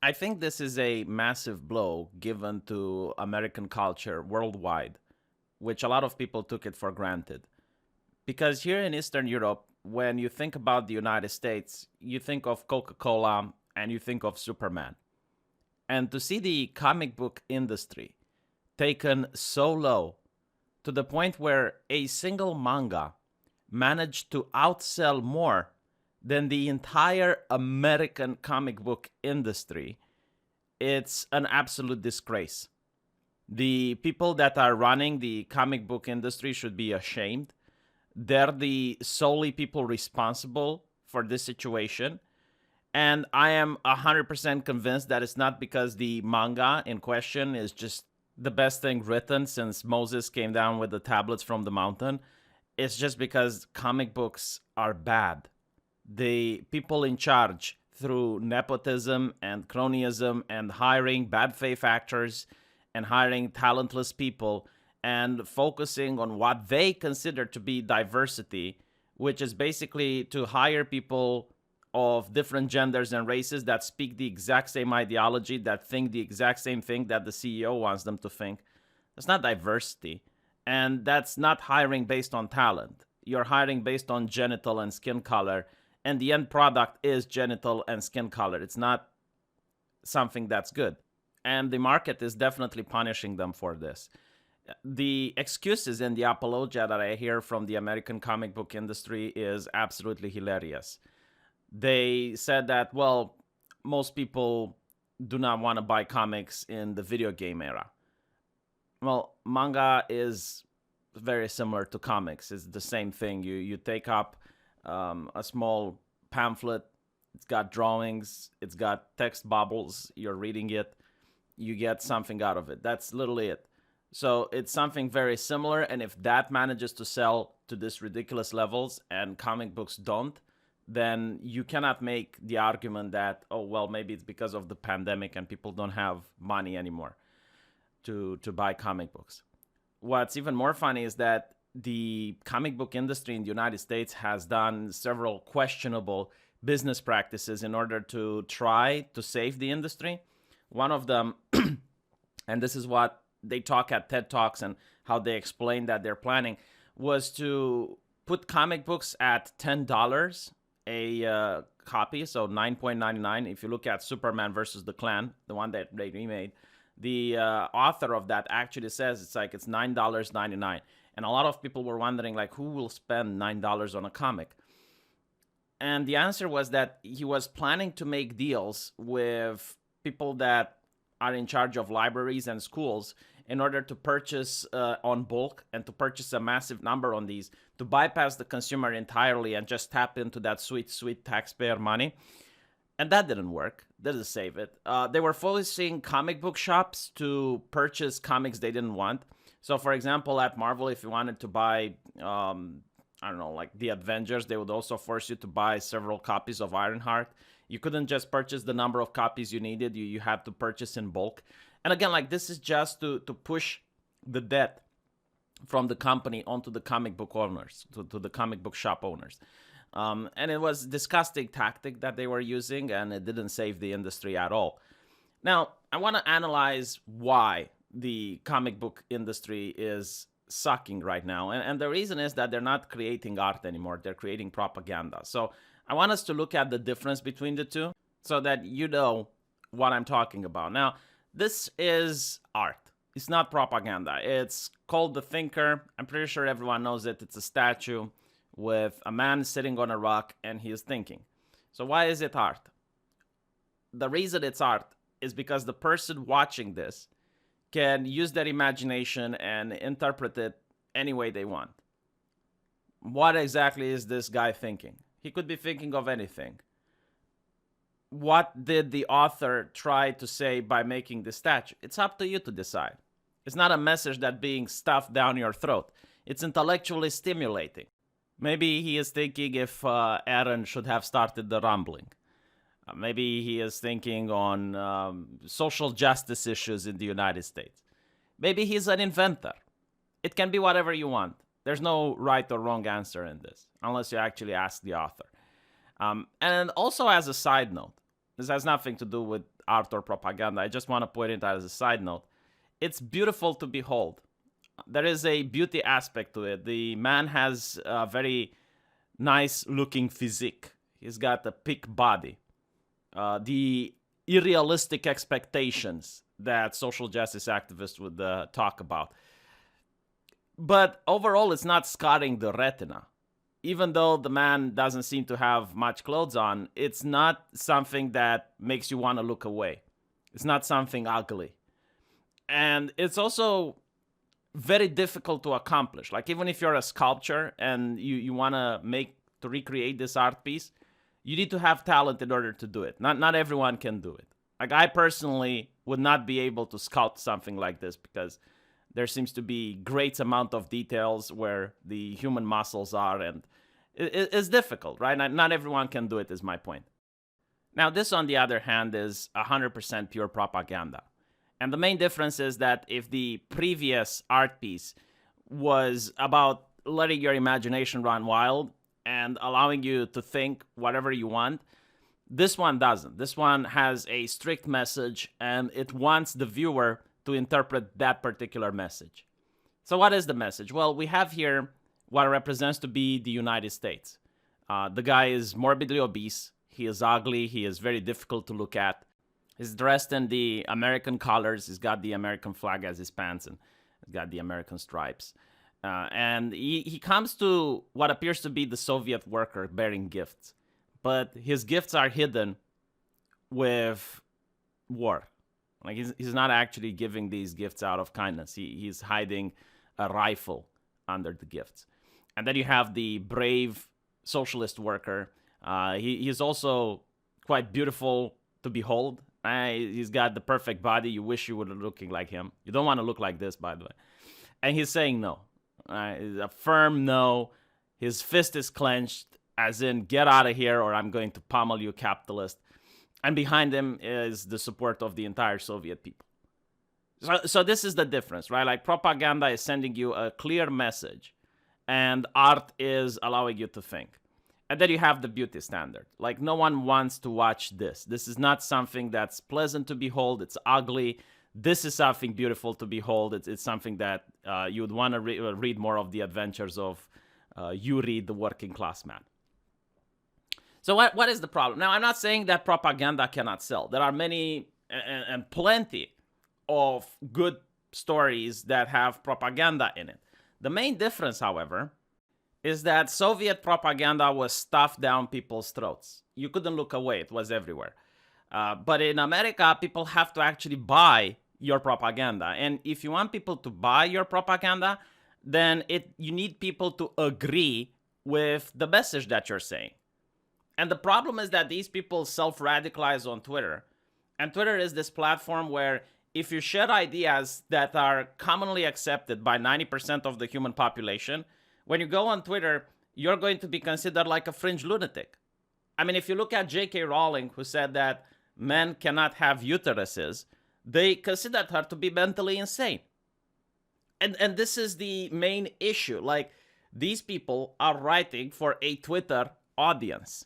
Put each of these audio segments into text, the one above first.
I think this is a massive blow given to American culture worldwide, which a lot of people took it for granted. Because here in Eastern Europe, when you think about the United States, you think of Coca Cola and you think of Superman. And to see the comic book industry taken so low to the point where a single manga managed to outsell more than the entire American comic book industry, it's an absolute disgrace. The people that are running the comic book industry should be ashamed. They're the solely people responsible for this situation. And I am 100% convinced that it's not because the manga in question is just the best thing written since Moses came down with the tablets from the mountain. It's just because comic books are bad. The people in charge, through nepotism and cronyism and hiring bad faith actors and hiring talentless people and focusing on what they consider to be diversity, which is basically to hire people of different genders and races that speak the exact same ideology, that think the exact same thing that the CEO wants them to think. That's not diversity. And that's not hiring based on talent. You're hiring based on genital and skin color. And the end product is genital and skin color. It's not something that's good. And the market is definitely punishing them for this. The excuses and the apologia that I hear from the American comic book industry is absolutely hilarious. They said that, well, most people do not want to buy comics in the video game era. Well, manga is very similar to comics. It's the same thing. You take up a small pamphlet. It's got drawings. It's got text bubbles. You're reading it. You get something out of it. That's literally it. So it's something very similar. And if that manages to sell to this ridiculous levels and comic books don't, then you cannot make the argument that, oh, well, maybe it's because of the pandemic and people don't have money anymore to buy comic books. What's even more funny is that the comic book industry in the United States has done several questionable business practices in order to try to save the industry. One of them, and this is what they talk at TED Talks and how they explain that they're planning, was to put comic books at $10 a copy, so $9.99. If you look at Superman versus the Klan, the one that they remade, the author of that actually says it's $9.99. And a lot of people were wondering, like, who will spend $9 on a comic? And the answer was that he was planning to make deals with people that are in charge of libraries and schools in order to purchase on bulk and to purchase a massive number on these, to bypass the consumer entirely and just tap into that sweet, sweet taxpayer money. And that didn't work. Didn't save it. They were forcing comic book shops to purchase comics they didn't want. So, for example, at Marvel, if you wanted to buy, I don't know, like the Avengers, they would also force you to buy several copies of Ironheart. You couldn't just purchase the number of copies you needed. You had to purchase in bulk. And again, like, this is just to push the debt from the company onto the comic book owners, to the comic book shop owners. And it was a disgusting tactic that they were using, and it didn't save the industry at all. Now, I want to analyze why the comic book industry is sucking right now. And the reason is that they're not creating art anymore. They're creating propaganda. So I want us to look at the difference between the two so that you know what I'm talking about. Now, this is art. It's not propaganda. It's called The Thinker. I'm pretty sure everyone knows it. It's a statue with a man sitting on a rock and he is thinking. So why is it art? The reason it's art is because the person watching this can use their imagination and interpret it any way they want. What exactly is this guy thinking? He could be thinking of anything. What did the author try to say by making the statue? It's up to you to decide. It's not a message that's being stuffed down your throat. It's intellectually stimulating. Maybe he is thinking if Aaron should have started the rumbling. Maybe he is thinking on social justice issues in the United States. Maybe he's an inventor. It can be whatever you want. There's no right or wrong answer in this, unless you actually ask the author. And also, as a side note, this has nothing to do with art or propaganda. I just want to point it out as a side note. It's beautiful to behold. There is a beauty aspect to it. The man has a very nice looking physique. He's got a thick body. The unrealistic expectations that social justice activists would talk about. But overall, it's not scarring the retina. Even though the man doesn't seem to have much clothes on, it's not something that makes you want to look away. It's not something ugly. And it's also very difficult to accomplish. Like, even if you're a sculptor and you want to recreate this art piece, you need to have talent in order to do it. Not everyone can do it. Like, I personally would not be able to sculpt something like this because there seems to be great amount of details where the human muscles are, and it's difficult, right? Not everyone can do it, is my point. Now, this, on the other hand, is 100% pure propaganda. And the main difference is that if the previous art piece was about letting your imagination run wild and allowing you to think whatever you want, this one doesn't. This one has a strict message, and it wants the viewer to interpret that particular message. So what is the message? Well, we have here what represents to be the United States. The guy is morbidly obese. He is ugly. He is very difficult to look at. He's dressed in the American colors. He's got the American flag as his pants, and he's got the American stripes. And he comes to what appears to be the Soviet worker bearing gifts. But his gifts are hidden with war. Like, he's not actually giving these gifts out of kindness. He's hiding a rifle under the gifts. And then you have the brave socialist worker. He's also quite beautiful to behold. He's got the perfect body. You wish you were looking like him. You don't want to look like this, by the way. And he's saying no. It's a firm no. His fist is clenched, as in, get out of here or I'm going to pummel you, capitalist. And behind him is the support of the entire Soviet people. So this is the difference, right? Like, propaganda is sending you a clear message, and art is allowing you to think. And then you have the beauty standard. Like, no one wants to watch this. This is not something that's pleasant to behold. It's ugly. This is something beautiful to behold. It's something that you would want to read more of the adventures of Yuri, the working class man. So what is the problem? Now, I'm not saying that propaganda cannot sell. There are many and plenty of good stories that have propaganda in it. The main difference, however, is that Soviet propaganda was stuffed down people's throats. You couldn't look away. It was everywhere. But in America, people have to actually buy your propaganda. And if you want people to buy your propaganda, then you need people to agree with the message that you're saying. And the problem is that these people self-radicalize on Twitter. And Twitter is this platform where if you share ideas that are commonly accepted by 90% of the human population, when you go on Twitter, you're going to be considered like a fringe lunatic. I mean, if you look at J.K. Rowling, who said that men cannot have uteruses, they considered her to be mentally insane. And this is the main issue. Like, these people are writing for a Twitter audience.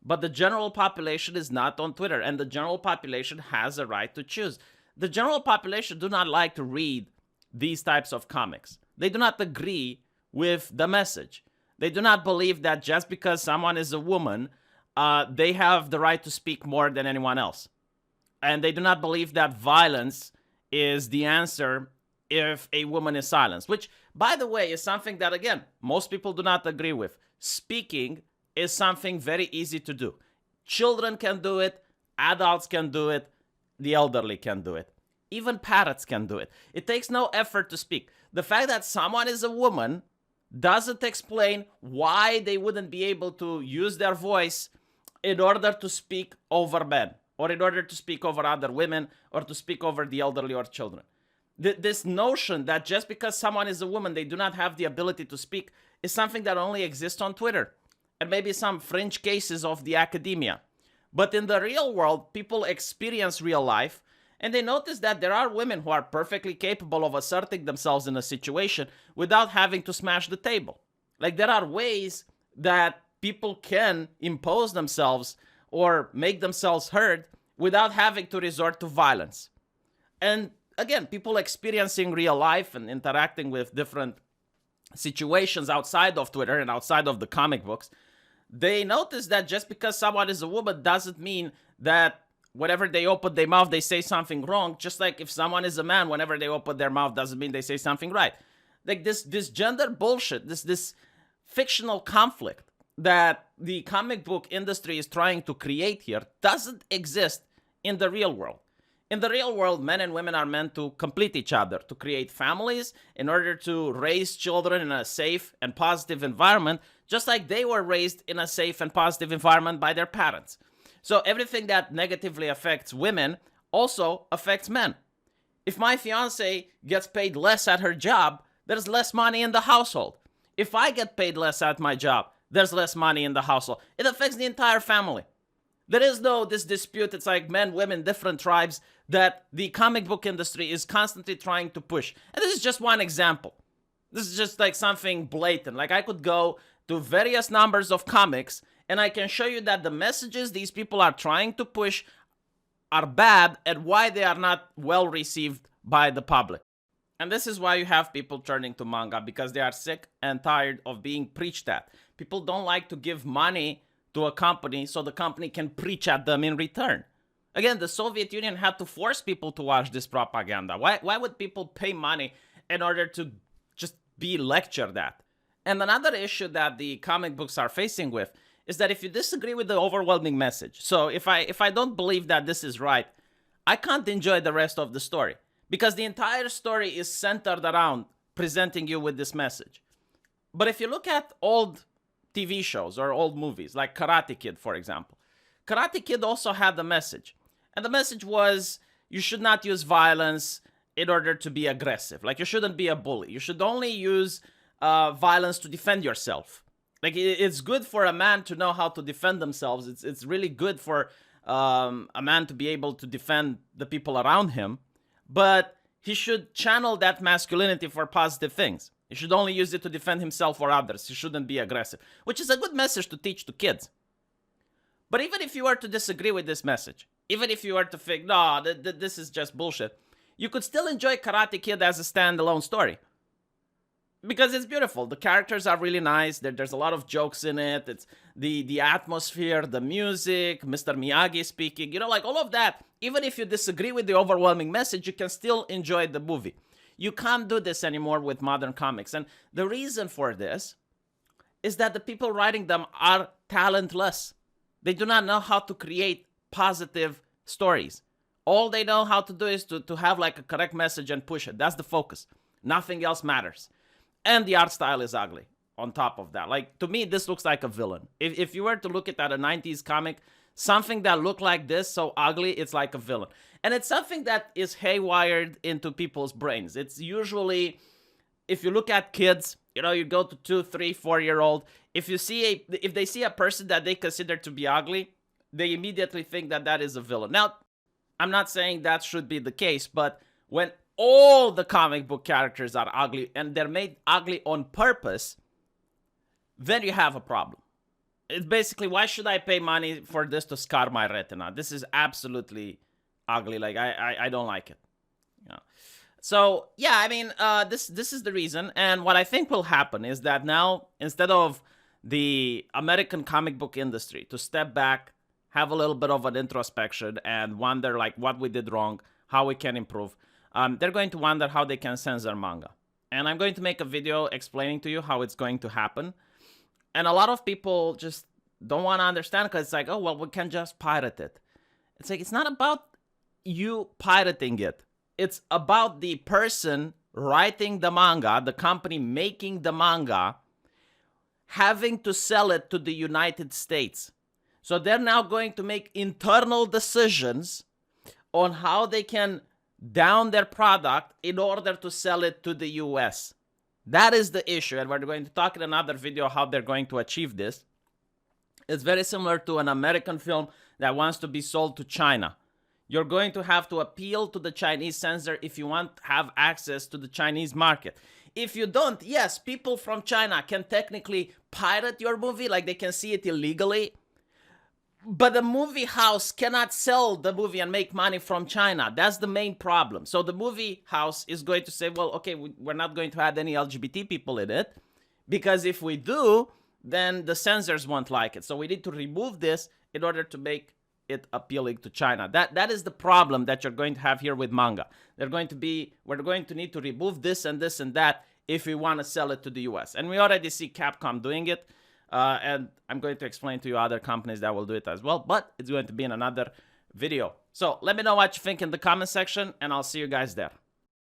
But the general population is not on Twitter, and the general population has a right to choose. The general population do not like to read these types of comics. They do not agree with the message. They do not believe that just because someone is a woman, they have the right to speak more than anyone else. And they do not believe that violence is the answer if a woman is silenced, which, by the way, is something that, again, most people do not agree with. Speaking is something very easy to do. Children can do it, adults can do it, the elderly can do it. Even parrots can do it. It takes no effort to speak. The fact that someone is a woman doesn't explain why they wouldn't be able to use their voice in order to speak over men, or in order to speak over other women, or to speak over the elderly or children. This notion that just because someone is a woman, they do not have the ability to speak is something that only exists on Twitter, and maybe some fringe cases of the academia. But in the real world, people experience real life, and they notice that there are women who are perfectly capable of asserting themselves in a situation without having to smash the table. Like, there are ways that people can impose themselves or make themselves heard without having to resort to violence. And again, people experiencing real life and interacting with different situations outside of Twitter and outside of the comic books, they notice that just because someone is a woman doesn't mean that whenever they open their mouth, they say something wrong. Just like if someone is a man, whenever they open their mouth, doesn't mean they say something right. Like this gender bullshit, this fictional conflict that the comic book industry is trying to create here doesn't exist in the real world. In the real world, men and women are meant to complete each other, to create families in order to raise children in a safe and positive environment, just like they were raised in a safe and positive environment by their parents. So everything that negatively affects women also affects men. If my fiance gets paid less at her job, there's less money in the household. If I get paid less at my job, there's less money in the household. It affects the entire family. There is no this dispute, it's like men, women, different tribes, that the comic book industry is constantly trying to push. And this is just one example. This is just like something blatant. Like I could go to various numbers of comics and I can show you that the messages these people are trying to push are bad and why they are not well received by the public. And this is why you have people turning to manga, because they are sick and tired of being preached at. People don't like to give money to a company so the company can preach at them in return. Again, the Soviet Union had to force people to watch this propaganda. Why would people pay money in order to just be lectured at? And another issue that the comic books are facing with is that if you disagree with the overwhelming message, so if I don't believe that this is right, I can't enjoy the rest of the story, because the entire story is centered around presenting you with this message. But if you look at old TV shows or old movies, like Karate Kid, for example, Karate Kid also had the message. And the message was, you should not use violence in order to be aggressive. Like, you shouldn't be a bully. You should only use violence to defend yourself. Like, it's good for a man to know how to defend themselves. It's really good for a man to be able to defend the people around him. But he should channel that masculinity for positive things. He should only use it to defend himself or others. He shouldn't be aggressive, which is a good message to teach to kids. But even if you were to disagree with this message, even if you were to think, no, this is just bullshit, you could still enjoy Karate Kid as a standalone story. Because it's beautiful. The characters are really nice. There's a lot of jokes in it. It's the atmosphere, the music, Mr. Miyagi speaking, like all of that. Even if you disagree with the overwhelming message, you can still enjoy the movie. You can't do this anymore with modern comics. And the reason for this is that the people writing them are talentless. They do not know how to create positive stories. All they know how to do is to have like a correct message and push it. That's the focus. Nothing else matters. And the art style is ugly on top of that. Like, to me, this looks like a villain. If you were to look at a 90s comic, something that looked like this, so ugly, it's like a villain. And it's something that is haywired into people's brains. It's usually, if you look at kids, you go to 2, 3, 4-year-old. If they see a person that they consider to be ugly, they immediately think that that is a villain. Now, I'm not saying that should be the case, but when all the comic book characters are ugly and they're made ugly on purpose, then you have a problem. It's basically, why should I pay money for this to scar my retina? This is absolutely ugly. Like, I don't like it. So, yeah, I mean, this is the reason. And what I think will happen is that now, instead of the American comic book industry to step back, have a little bit of an introspection and wonder, like, what we did wrong, how we can improve, they're going to wonder how they can censor manga. And I'm going to make a video explaining to you how it's going to happen. And a lot of people just don't want to understand, because it's like, oh, well, we can just pirate it. It's like, it's not about you pirating it. It's about the person writing the manga, the company making the manga, having to sell it to the United States. So they're now going to make internal decisions on how they can down their product in order to sell it to the US. That is the issue, and we're going to talk in another video how they're going to achieve this. It's very similar to an American film that wants to be sold to China. You're going to have to appeal to the Chinese censor if you want to have access to the Chinese market. If you don't, yes, people from China can technically pirate your movie, like they can see it illegally. But the movie house cannot sell the movie and make money from China. That's the main problem. So the movie house is going to say, well, okay, we're not going to add any LGBT people in it, because if we do, then the censors won't like it. So we need to remove this in order to make it appealing to China. That is the problem that you're going to have here with manga. We're going to need to remove this and this and that if we want to sell it to the US. And we already see Capcom doing it. And I'm going to explain to you other companies that will do it as well, but it's going to be in another video. So let me know what you think in the comment section, and I'll see you guys there.